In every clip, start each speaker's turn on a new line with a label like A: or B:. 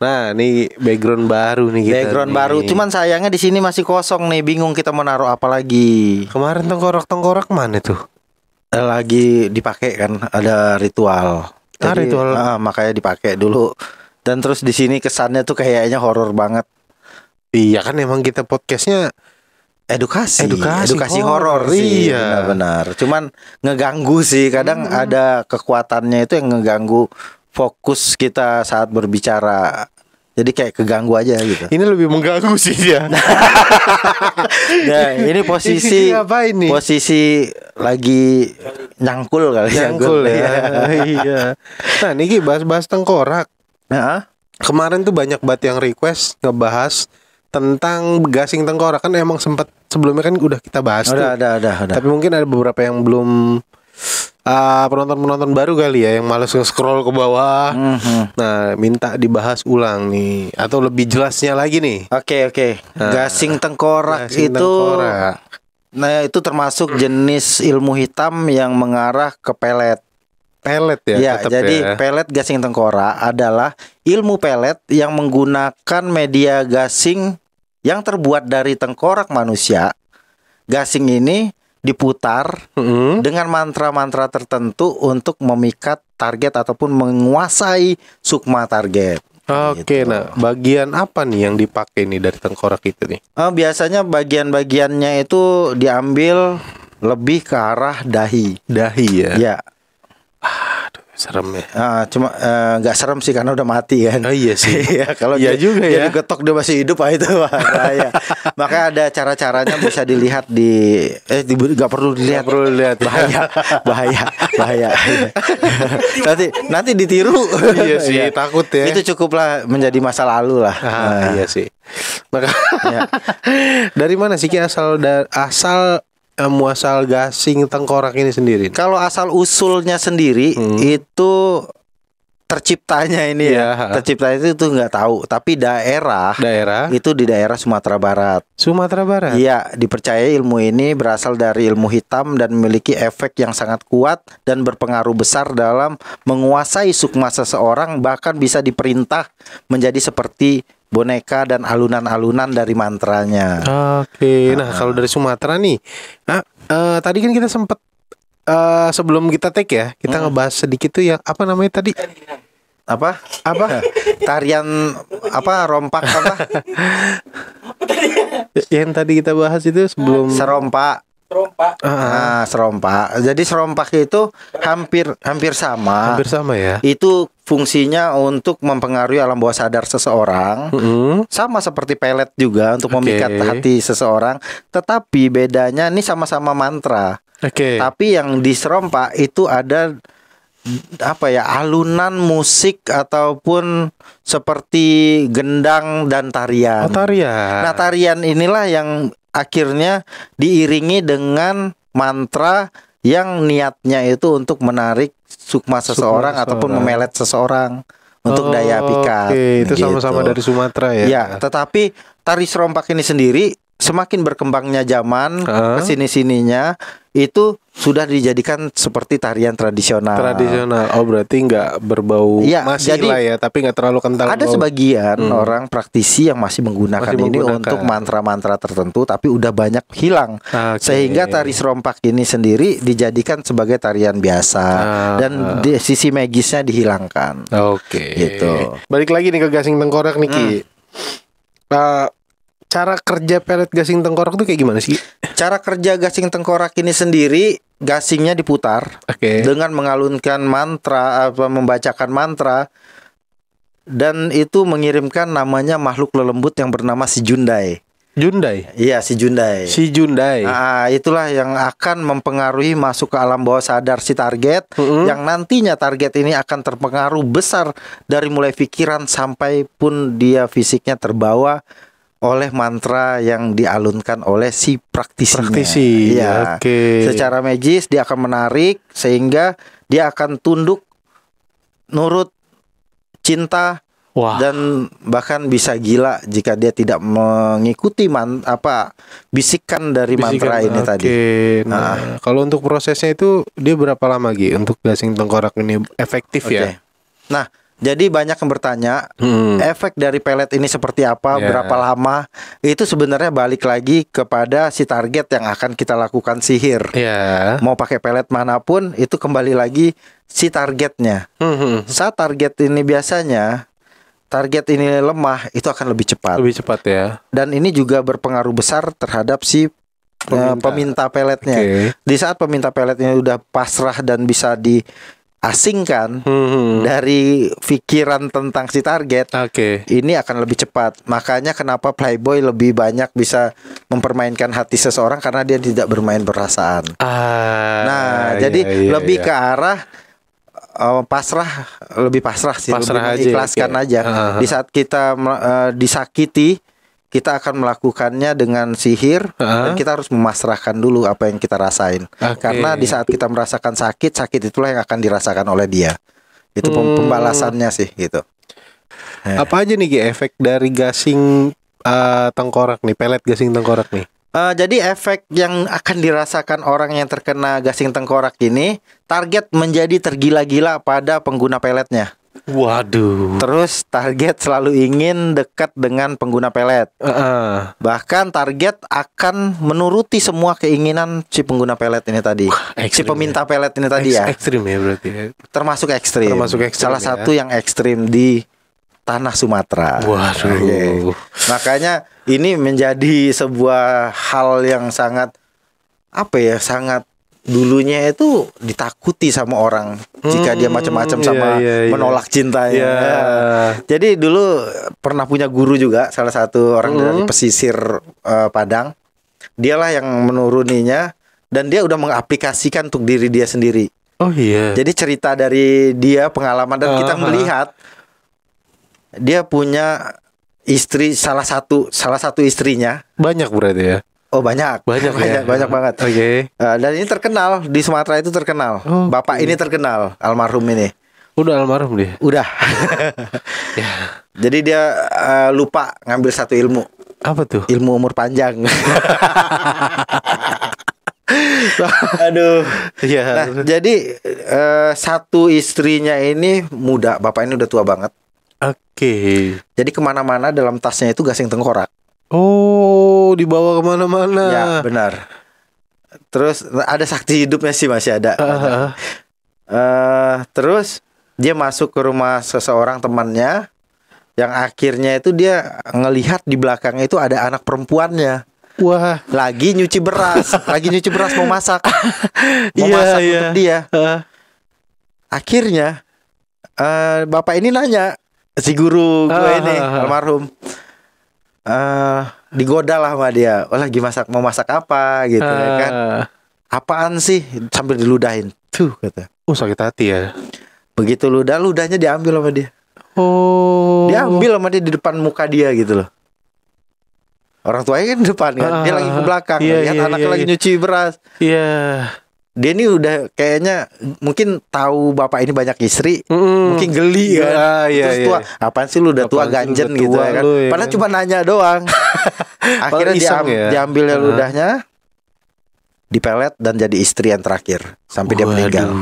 A: Nah, nih background baru nih kita.
B: Background
A: nih.
B: baru. Cuman sayangnya di sini masih kosong nih. Bingung kita mau naruh apa lagi.
A: Kemarin tengkorak mana tuh?
B: Lagi dipakai kan, ada ritual. Jadi,
A: Ritual.
B: makanya dipakai dulu. Dan terus di sini kesannya tuh kayaknya horor banget.
A: Iya kan emang kita podcastnya
B: Edukasi
A: horor,
B: horor sih.
A: iya.
B: Benar-benar. Cuman ngeganggu sih. Kadang ada kekuatannya itu yang ngeganggu fokus kita saat berbicara. Jadi kayak keganggu aja gitu.
A: ini lebih mengganggu sih ya.
B: Nah, ini posisi
A: Apa ini?
B: posisi lagi nyangkul kali
A: Nyangkul ya. Iya. Nah, niki bahas-bahas tengkorak.
B: Nah,
A: Kemarin tuh banyak banget yang request ngebahas tentang gasing tengkorak, kan emang sempat sebelumnya kan udah kita bahas tuh.
B: ada.
A: Tapi mungkin ada beberapa yang belum penonton baru kali ya yang males nge-scroll ke bawah. Nah, minta dibahas ulang nih atau lebih jelasnya lagi nih.
B: Oke. Gasing tengkorak
A: Gasing
B: itu
A: tengkorak.
B: Nah, itu termasuk jenis ilmu hitam yang mengarah ke pelet.
A: Pelet ya,
B: Ya,
A: tetep
B: jadi
A: ya.
B: pelet gasing tengkorak adalah ilmu pelet yang menggunakan media gasing yang terbuat dari tengkorak manusia. Gasing ini diputar dengan mantra-mantra tertentu untuk memikat target ataupun menguasai sukma target.
A: Oke,
B: Gitu.
A: nah bagian apa nih yang dipakai nih dari tengkorak itu nih?
B: Biasanya bagian-bagiannya itu diambil lebih ke arah dahi.
A: Dahi ya.
B: Ya,
A: Serem ya.
B: cuma nggak serem sih karena udah mati kan.
A: Oh iya sih.
B: Iya, kalau
A: Iya
B: dia,
A: juga
B: dia
A: ya.
B: digetok dia masih hidup itu bahaya. Makanya ada cara-caranya bisa dilihat di nggak perlu dilihat.
A: Nggak perlu dilihat.
B: bahaya. nanti ditiru.
A: Iya sih,
B: Iya.
A: takut ya.
B: Itu cukuplah menjadi masa lalu lah.
A: Iya sih. Maka
B: Ya.
A: dari mana sih Ki asal muasal gasing tengkorak ini sendiri?
B: Kalau asal usulnya sendiri itu terciptanya ini ya.
A: Iya.
B: Terciptanya itu nggak tahu, tapi daerah itu di daerah Sumatera Barat.
A: Sumatera Barat.
B: Iya, dipercaya ilmu ini berasal dari ilmu hitam dan memiliki efek yang sangat kuat dan berpengaruh besar dalam menguasai sukma seseorang, bahkan bisa diperintah menjadi seperti boneka dan alunan-alunan dari mantranya.
A: Oke, nah kalau dari Sumatera nih, tadi kan kita sempet sebelum kita take ya, kita ngebahas sedikit tuh yang apa namanya tadi?
B: Apa? Tarian apa? Rompak apa?
A: Yang tadi kita bahas itu sebelum
B: Serompak. Serompak. Jadi serompak itu hampir sama.
A: hampir sama ya.
B: Itu fungsinya untuk mempengaruhi alam bawah sadar seseorang. Sama seperti pelet juga untuk memikat hati seseorang. Tetapi bedanya ini sama-sama mantra. Tapi yang di serompak itu ada alunan musik ataupun seperti gendang dan tarian.
A: Tarian.
B: Nah, tarian inilah yang akhirnya diiringi dengan mantra yang niatnya itu untuk menarik sukma seseorang ataupun memelet seseorang untuk daya pikat.
A: Itu sama-sama dari Sumatera ya.
B: Ya, tetapi tari serompak ini sendiri semakin berkembangnya zaman kesini-sininya itu sudah dijadikan seperti tarian tradisional.
A: Oh, berarti nggak berbau masih
B: jadi,
A: lah ya, tapi nggak terlalu kental.
B: Ada sebagian orang praktisi yang masih menggunakan ini untuk mantra-mantra tertentu, tapi udah banyak hilang. Sehingga tari serompak ini sendiri dijadikan sebagai tarian biasa dan sisi magisnya dihilangkan. Gitu.
A: Balik lagi nih ke gasing tengkorak nih Ki. Cara kerja pelet gasing tengkorak tuh kayak gimana sih?
B: Cara kerja gasing tengkorak ini sendiri, gasingnya diputar dengan mengalunkan mantra, membacakan mantra, dan itu mengirimkan namanya makhluk lelembut yang bernama si Jundai. Iya, si Jundai. Itulah yang akan mempengaruhi masuk ke alam bawah sadar si target, yang nantinya target ini akan terpengaruh besar dari mulai pikiran sampai pun dia fisiknya terbawa oleh mantra yang dialunkan oleh si praktisinya. Iya. Secara magis dia akan menarik sehingga dia akan tunduk, nurut, cinta, dan bahkan bisa gila jika dia tidak mengikuti bisikan dari mantra ini tadi.
A: Nah, kalau untuk prosesnya itu dia berapa lama Gi untuk gasing tengkorak ini efektif ya?
B: Nah, Jadi banyak yang bertanya, efek dari pelet ini seperti apa, berapa lama? Itu sebenarnya balik lagi kepada si target yang akan kita lakukan sihir. Mau pakai pelet manapun, itu kembali lagi si targetnya. Saat target ini biasanya target ini lemah, itu akan lebih cepat.
A: Lebih cepat ya. Dan
B: ini juga berpengaruh besar terhadap si peminta peletnya. Di saat peminta pelet ini udah pasrah dan bisa diasingkan dari pikiran tentang si target, ini akan lebih cepat. Makanya kenapa Playboy lebih banyak bisa mempermainkan hati seseorang, karena dia tidak bermain perasaan. Jadi lebih ke arah pasrah, lebih pasrah sih,
A: pasrah
B: lebih mengikhlaskan aja. Di saat kita disakiti, kita akan melakukannya dengan sihir, dan kita harus memasrahkan dulu apa yang kita rasain. Karena di saat kita merasakan sakit itulah yang akan dirasakan oleh dia. Itu pembalasannya sih gitu.
A: Apa aja nih efek dari gasing tengkorak nih, pelet gasing tengkorak nih?
B: Jadi efek yang akan dirasakan orang yang terkena gasing tengkorak ini, target menjadi tergila-gila pada pengguna peletnya.
A: Waduh.
B: Terus target selalu ingin dekat dengan pengguna pelet. Bahkan target akan menuruti semua keinginan si pengguna pelet ini tadi. Si peminta pelet ini tadi ya.
A: Ekstrim ya berarti ya.
B: Termasuk ekstrim. Salah satu yang ekstrim di tanah Sumatera.
A: Waduh.
B: Makanya ini menjadi sebuah hal yang sangat sangat dulunya itu ditakuti sama orang jika dia macam-macam sama menolak cintanya. Jadi dulu pernah punya guru juga, salah satu orang dari pesisir Padang. Dialah yang menuruninya, dan dia udah mengaplikasikan untuk diri dia sendiri. Jadi cerita dari dia, pengalaman, dan kita melihat dia punya istri, salah satu istrinya.
A: Banyak berarti ya.
B: Banyak banget. Dan ini terkenal di Sumatera, itu terkenal. Bapak ini terkenal, almarhum ini.
A: Udah almarhum dia.
B: Udah. Jadi dia lupa ngambil satu ilmu.
A: Apa tuh?
B: Ilmu umur panjang. Aduh. Nah, jadi satu istrinya ini muda, bapak ini udah tua banget. Jadi kemana-mana dalam tasnya itu gasing tengkorak.
A: Dibawa kemana-mana.
B: Ya, benar. Terus ada saksi hidupnya sih, masih ada. Terus dia masuk ke rumah seseorang temannya, yang akhirnya itu dia ngelihat di belakangnya itu ada anak perempuannya.
A: Wah,
B: lagi nyuci beras, mau masak. Masak untuk dia. Akhirnya bapak ini nanya, si guru gue ini almarhum, digoda lah sama dia. Lagi mau masak apa gitu ya kan. Apaan sih, sambil diludahin. Tuh kata.
A: Sakit hati ya.
B: Begitu ludahnya diambil sama dia. Diambil sama dia di depan muka dia gitu loh. Orang tuanya kan di depan kan, dia lagi ke belakang, lihat anaknya lagi nyuci beras. Dia ini udah kayaknya mungkin tahu bapak ini banyak istri, mungkin geli kan. Terus tua, apaan sih lu udah tua ganjen gitu ya kan. Padahal cuma nanya doang. Akhirnya diambilnya ludahnya, dipelet, dan jadi istri yang terakhir sampai dia meninggal.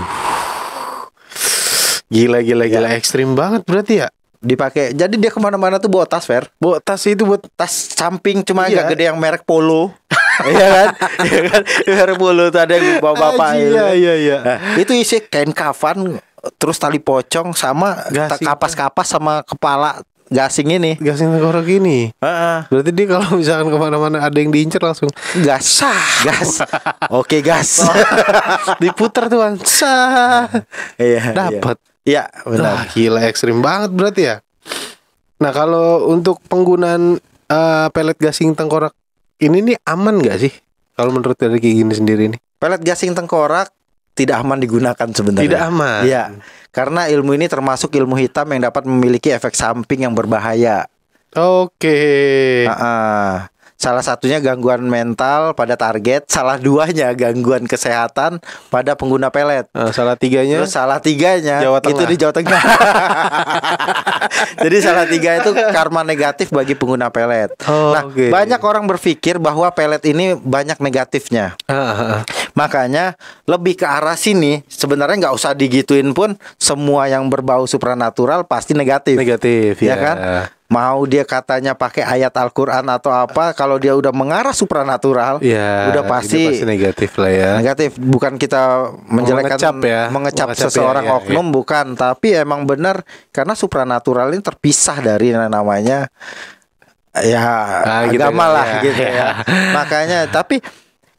A: Gila ekstrim banget berarti ya.
B: Dipakai, jadi dia kemana-mana tuh bawa tas,
A: bawa tas itu, buat
B: tas samping cuma agak gede yang merek Polo. Iya kan? Merek Polo tuh ada yang bawa bapak. Nah, itu isi kain kafan, terus tali pocong, sama kapas-kapas, sama kepala gasing ini.
A: Gasing tengkorak ini. Berarti dia kalau misalkan kemana-mana ada yang diincer langsung
B: gas. Oke, gas.
A: Diputar tuh kan. Dapat.
B: Iya, benar.
A: Gila, ekstrim banget berarti ya. Nah, kalau untuk penggunaan pelet gasing tengkorak ini nih aman nggak sih? Kalau menurut dari kayak gini sendiri nih.
B: Pelet gasing tengkorak tidak aman digunakan sebenarnya.
A: Tidak aman.
B: Iya. Karena ilmu ini termasuk ilmu hitam yang dapat memiliki efek samping yang berbahaya. Salah satunya gangguan mental pada target, salah duanya gangguan kesehatan pada pengguna pelet.
A: Salah tiganya?
B: Terus salah tiganya
A: Jawa Tengah.
B: Itu di Jawa Tengah. Jadi salah tiga itu karma negatif bagi pengguna pelet. Banyak orang berpikir bahwa pelet ini banyak negatifnya. Makanya lebih ke arah sini. Sebenarnya nggak usah digituin pun, semua yang berbau supranatural pasti negatif.
A: Negatif,
B: ya kan? Mau dia katanya pakai ayat Al-Quran atau apa, kalau dia udah mengarah supranatural,
A: ya,
B: udah pasti
A: negatif lah ya.
B: Negatif. Bukan kita menjelekkan, mengecap seseorang oknum, bukan. Tapi emang benar, karena supranatural ini terpisah dari namanya agama lah gitu ya. Makanya, tapi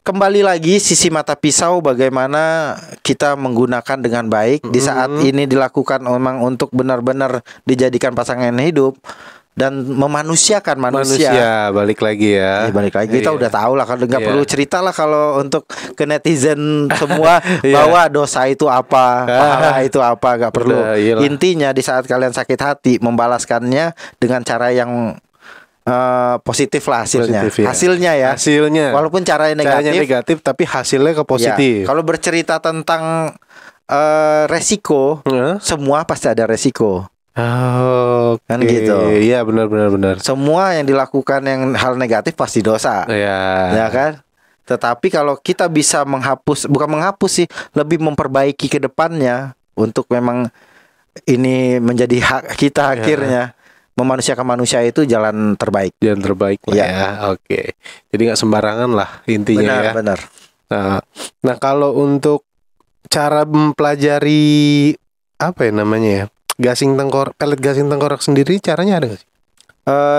B: kembali lagi sisi mata pisau, bagaimana kita menggunakan dengan baik di saat ini dilakukan memang untuk benar-benar dijadikan pasangan hidup dan memanusiakan manusia.
A: Balik lagi ya.
B: Balik lagi, kita udah tahu lah, kalau nggak perlu cerita lah kalau untuk ke netizen semua bahwa dosa itu apa, pahala itu apa, nggak perlu. Intinya di saat kalian sakit hati, membalaskannya dengan cara yang positif lah hasilnya. Hasilnya walaupun caranya
A: negatif tapi hasilnya ke positif.
B: Kalau bercerita tentang resiko, semua pasti ada resiko. Kan gitu.
A: Iya, benar.
B: Semua yang dilakukan yang hal negatif pasti dosa. Ya kan? Tetapi kalau kita bisa bukan menghapus sih, lebih memperbaiki ke depannya untuk memang ini menjadi hak kita akhirnya. Memanusiakan manusia itu jalan terbaik.
A: Jalan terbaik lah ya. Oke. Jadi nggak sembarangan lah intinya.
B: Benar.
A: Nah, kalau untuk cara mempelajari apa ya namanya ya, pelet gasing tengkorak sendiri, caranya ada nggak sih?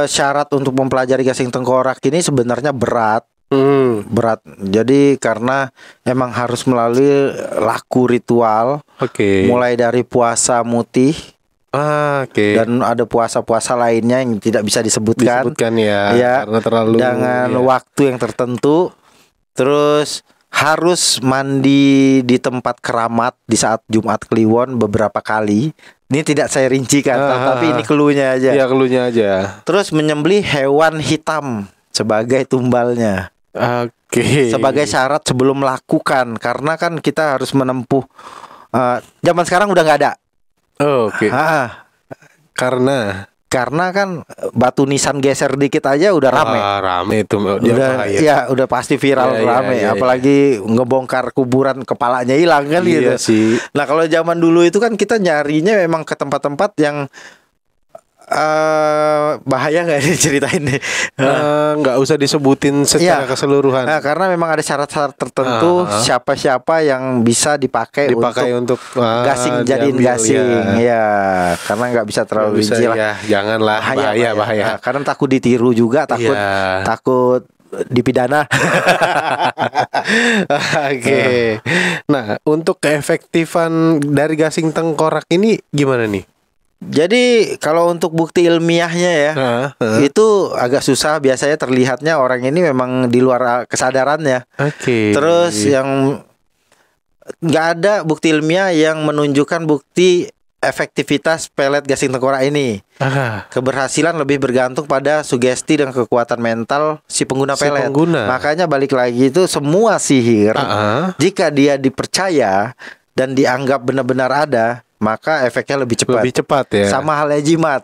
B: Syarat untuk mempelajari gasing tengkorak ini sebenarnya berat. Berat. Jadi karena emang harus melalui laku ritual. Mulai dari puasa mutih. Dan ada puasa-puasa lainnya yang tidak bisa disebutkan
A: karena terlalu
B: dengan waktu yang tertentu. Terus harus mandi di tempat keramat di saat Jumat Kliwon beberapa kali. Ini tidak saya rincikan, tapi ini cluenya aja.
A: Iya, cluenya aja.
B: Terus menyembelih hewan hitam sebagai tumbalnya. Sebagai syarat sebelum melakukan, karena kan kita harus menempuh. Zaman sekarang udah nggak ada. Karena kan batu nisan geser dikit aja udah rame.
A: Rame itu.
B: Udah pasti viral, rame. Apalagi ngebongkar kuburan, kepalanya hilang kan gitu.
A: Sih.
B: Nah, kalau zaman dulu itu kan kita nyarinya memang ke tempat-tempat yang bahaya nggak diceritain nih?
A: Nggak usah disebutin secara keseluruhan.
B: Karena memang ada syarat-syarat tertentu siapa-siapa yang bisa dipakai untuk gasing, jadiin gasing. Karena nggak bisa terlalu rinci lah.
A: Janganlah, bahaya.
B: Karena takut ditiru juga, takut dipidana.
A: Nah, untuk keefektifan dari gasing tengkorak ini gimana nih?
B: Jadi kalau untuk bukti ilmiahnya ya, itu agak susah. Biasanya terlihatnya orang ini memang di luar kesadarannya. Terus yang nggak ada bukti ilmiah yang menunjukkan bukti efektivitas pelet gasing tengkorak ini. Keberhasilan lebih bergantung pada sugesti dan kekuatan mental si pengguna pelet. Makanya balik lagi, itu semua sihir jika dia dipercaya dan dianggap benar-benar ada, maka efeknya lebih cepat
A: ya.
B: Sama halnya jimat.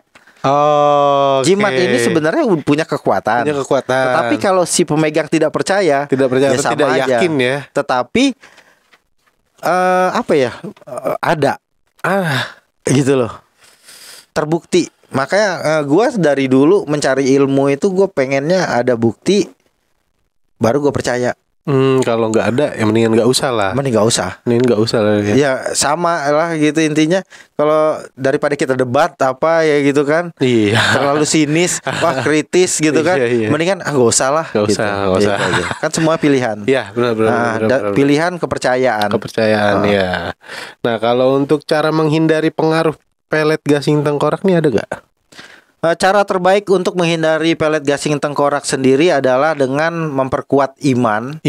B: Jimat ini sebenarnya punya kekuatan. Tetapi kalau si pemegang tidak percaya ya sama tidak aja.
A: Yakin ya.
B: Tetapi ada. Gitu loh. Terbukti. Makanya gue dari dulu mencari ilmu itu, gue pengennya ada bukti baru gue percaya.
A: Kalau nggak ada, ya mendingan nggak usah lah.
B: Mending nggak usah. Ya sama lah gitu intinya. Kalau daripada kita debat gitu kan. Terlalu sinis, kritis gitu kan. Mendingan nggak usah lah.
A: Nggak usah.
B: Kan semua pilihan.
A: Benar.
B: Pilihan kepercayaan.
A: Nah, kalau untuk cara menghindari pengaruh pelet gasing tengkorak nih ada nggak?
B: Cara terbaik untuk menghindari pelet gasing tengkorak sendiri adalah dengan memperkuat iman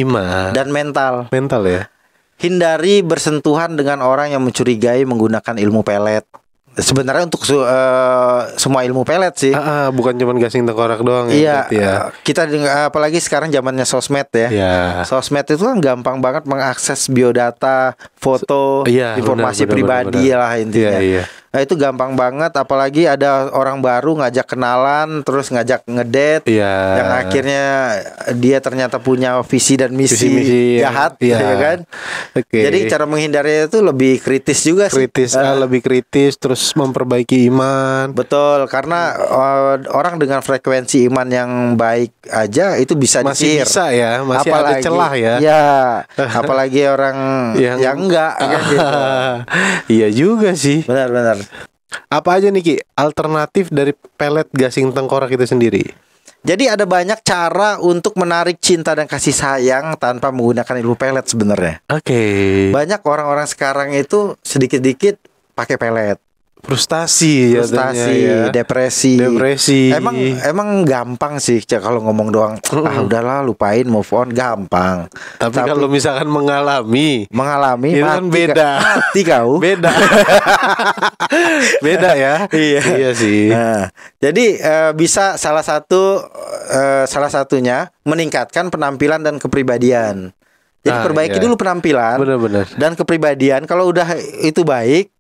B: dan mental.
A: Ya.
B: Hindari bersentuhan dengan orang yang mencurigai menggunakan ilmu pelet. Sebenarnya untuk semua ilmu pelet sih.
A: Bukan cuma gasing tengkorak doang.
B: Kita apalagi sekarang zamannya sosmed ya. Sosmed itu kan gampang banget mengakses biodata, foto, informasi pribadi lah intinya. Nah itu gampang banget, apalagi ada orang baru ngajak kenalan, terus ngajak ngedate, yang akhirnya dia ternyata punya visi dan misi jahat, ya kan? Jadi cara menghindarinya itu lebih kritis juga sih.
A: Lebih kritis, terus memperbaiki iman.
B: Betul, karena orang dengan frekuensi iman yang baik aja itu bisa
A: masih
B: disihir.
A: Bisa ya, masih ada celah ya.
B: Ya, apalagi orang yang enggak kan gitu.
A: Iya juga sih.
B: Benar.
A: Apa aja nih Ki alternatif dari pelet gasing tengkorak itu sendiri?
B: Jadi ada banyak cara untuk menarik cinta dan kasih sayang tanpa menggunakan ilmu pelet sebenarnya. Banyak orang-orang sekarang itu sedikit-sedikit pakai pelet. Frustasi, depresi. Emang gampang sih kalau ngomong doang. Udahlah lupain, move on, gampang.
A: Tapi kalau misalkan mengalami
B: itu
A: kan beda.
B: Mati kau.
A: Beda. Beda ya. Iya sih.
B: Nah, jadi bisa salah satunya meningkatkan penampilan dan kepribadian. Jadi perbaiki dulu penampilan.
A: Benar.
B: Dan kepribadian. Kalau udah itu baik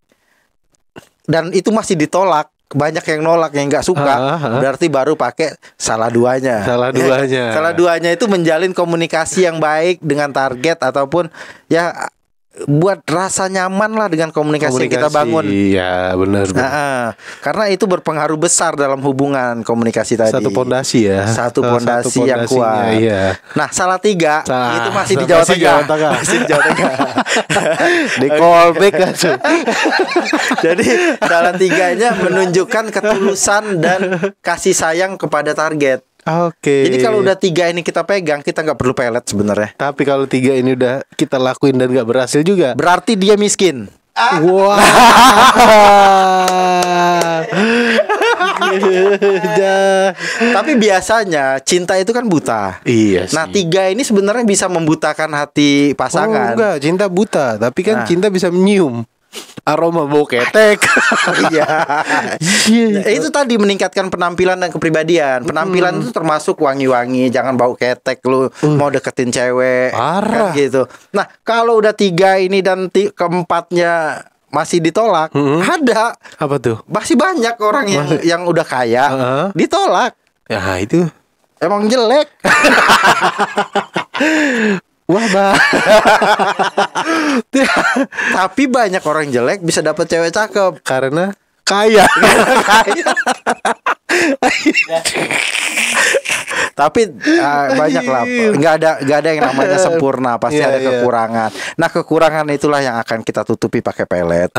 B: dan itu masih ditolak, banyak yang nolak, yang nggak suka, berarti baru pakai salah duanya. Salah duanya itu menjalin komunikasi yang baik dengan target ataupun ya buat rasa nyaman lah dengan komunikasi yang kita bangun.
A: Iya benar.
B: Karena itu berpengaruh besar dalam hubungan komunikasi tadi.
A: Satu pondasi ya.
B: Satu pondasi yang kuat.
A: Iya.
B: Nah salah 3 itu masih di Jawa Tengah. Masih di Jawa Tengah.
A: Di callback langsung.
B: Jadi salah 3-nya menunjukkan ketulusan dan kasih sayang kepada target. Jadi kalau udah 3 ini kita pegang, kita nggak perlu pelet sebenarnya.
A: Tapi kalau 3 ini udah kita lakuin dan nggak berhasil juga,
B: berarti dia miskin.
A: Wah.
B: Tapi biasanya cinta itu kan buta.
A: Iya sih.
B: Nah 3 ini sebenarnya bisa membutakan hati pasangan.
A: Enggak, cinta buta. Tapi kan cinta bisa menyium aroma bau ketek.
B: Itu tadi meningkatkan penampilan dan kepribadian. Penampilan itu termasuk wangi-wangi, jangan bau ketek lu mau deketin cewek.
A: Parah.
B: Kan gitu. Nah, kalau udah 3 ini dan keempatnya masih ditolak, ada.
A: Apa tuh?
B: Masih banyak orang yang udah kaya ditolak.
A: Ya itu
B: emang jelek.
A: Wah,
B: tapi banyak orang jelek bisa dapat cewek cakep
A: karena kaya.
B: Tapi banyak lah, nggak ada yang namanya sempurna, pasti ada kekurangan. Nah kekurangan itulah yang akan kita tutupi pakai pelet.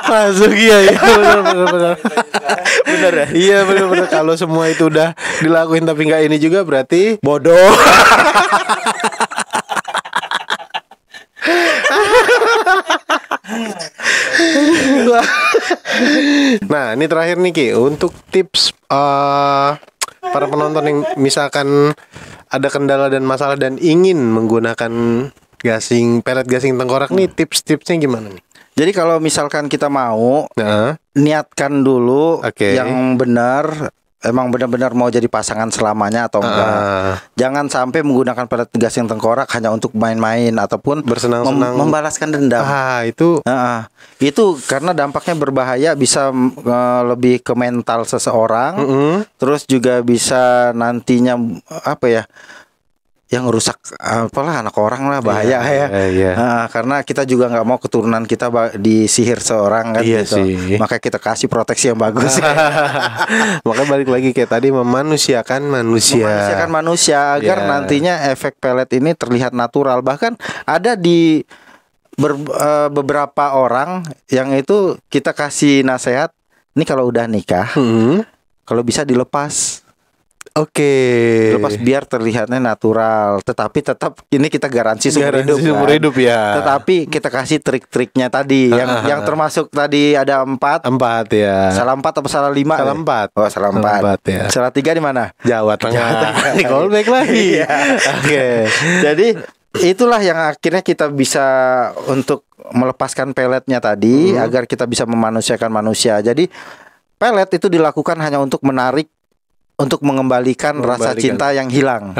A: Masuk benar. Bener ya? Iya benar. Kalau semua itu udah dilakuin tapi nggak ini juga berarti
B: bodoh.
A: Nah ini terakhir nih Ki, untuk tips para penonton yang misalkan ada kendala dan masalah dan ingin menggunakan pelet gasing tengkorak nih, tips-tipsnya gimana nih?
B: Jadi kalau misalkan kita mau niatkan dulu yang benar, emang benar-benar mau jadi pasangan selamanya atau enggak. Jangan sampai menggunakan pelet gasing tengkorak hanya untuk main-main ataupun
A: bersenang-senang,
B: membalaskan dendam. Itu karena dampaknya berbahaya, bisa lebih ke mental seseorang. Terus juga bisa nantinya yang rusak apalah anak orang lah, bahaya karena kita juga nggak mau keturunan kita disihir seorang kan gitu. Maka kita kasih proteksi yang bagus.
A: Maka balik lagi kayak tadi, memanusiakan manusia
B: agar nantinya efek pelet ini terlihat natural. Bahkan ada di beberapa orang yang itu kita kasih nasihat, ini kalau udah nikah kalau bisa dilepas. Lepas biar terlihatnya natural, tetapi tetap ini kita garansi seumur hidup
A: ya.
B: Tetapi kita kasih trik-triknya tadi yang termasuk tadi ada 4
A: ya.
B: Salah 4 atau salah 5?
A: Salah 4.
B: Oh, salah 4
A: ya.
B: Salah 3 di mana?
A: Jawa Tengah. Callback lagi.
B: Jadi itulah yang akhirnya kita bisa untuk melepaskan peletnya tadi agar kita bisa memanusiakan manusia. Jadi pelet itu dilakukan hanya untuk menarik, untuk mengembalikan rasa cinta yang hilang.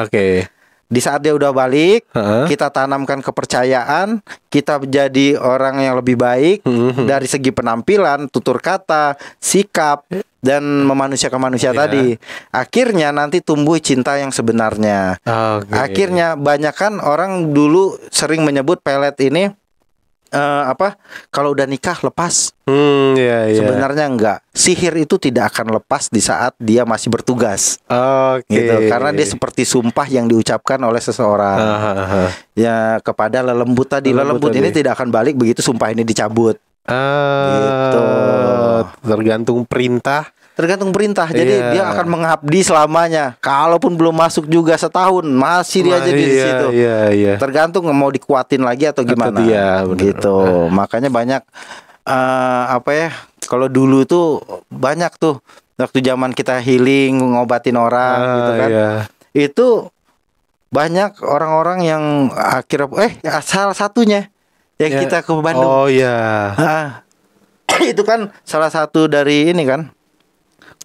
B: Di saat dia udah balik, kita tanamkan kepercayaan, kita menjadi orang yang lebih baik dari segi penampilan, tutur kata, sikap, dan memanusiakan manusia tadi. Akhirnya nanti tumbuh cinta yang sebenarnya. Akhirnya banyak kan orang dulu sering menyebut pelet ini kalau udah nikah lepas. Sebenarnya enggak. Sihir itu tidak akan lepas di saat dia masih bertugas. Gitu. Karena dia seperti sumpah yang diucapkan oleh seseorang. Ya kepada lelembut tadi. Lelembut ini tidak akan balik begitu sumpah ini dicabut. Gitu.
A: Tergantung perintah.
B: Jadi dia akan mengabdi selamanya. Kalaupun belum masuk juga setahun, masih dia jadi di situ. Tergantung mau dikuatin lagi atau gimana. Gitu. Makanya banyak kalau dulu tuh banyak tuh waktu zaman kita healing, ngobatin orang gitu kan. Itu banyak orang-orang yang akhirnya salah satunya yang kita ke Bandung. Itu kan salah satu dari ini kan.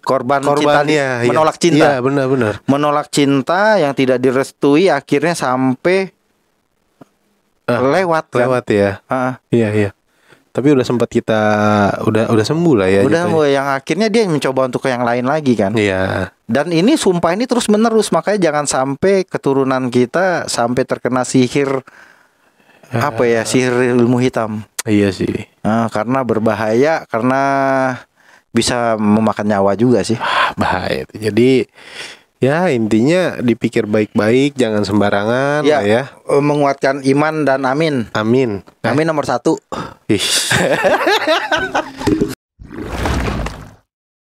B: Korban cinta menolak cinta.
A: Iya, benar.
B: Menolak cinta yang tidak direstui akhirnya sampai lewat
A: ya. Iya. Tapi udah sempat kita udah sembuh lah ya.
B: Udah sembuh, yang akhirnya dia mencoba untuk ke yang lain lagi kan.
A: Iya.
B: Dan ini sumpah ini terus menerus, makanya jangan sampai keturunan kita sampai terkena sihir sihir ilmu hitam.
A: Iya sih.
B: Karena berbahaya, karena bisa memakan nyawa juga sih.
A: Bahaya. Jadi ya intinya dipikir baik-baik, jangan sembarangan lah ya.
B: Menguatkan iman dan amin.
A: Amin
B: nomor 1.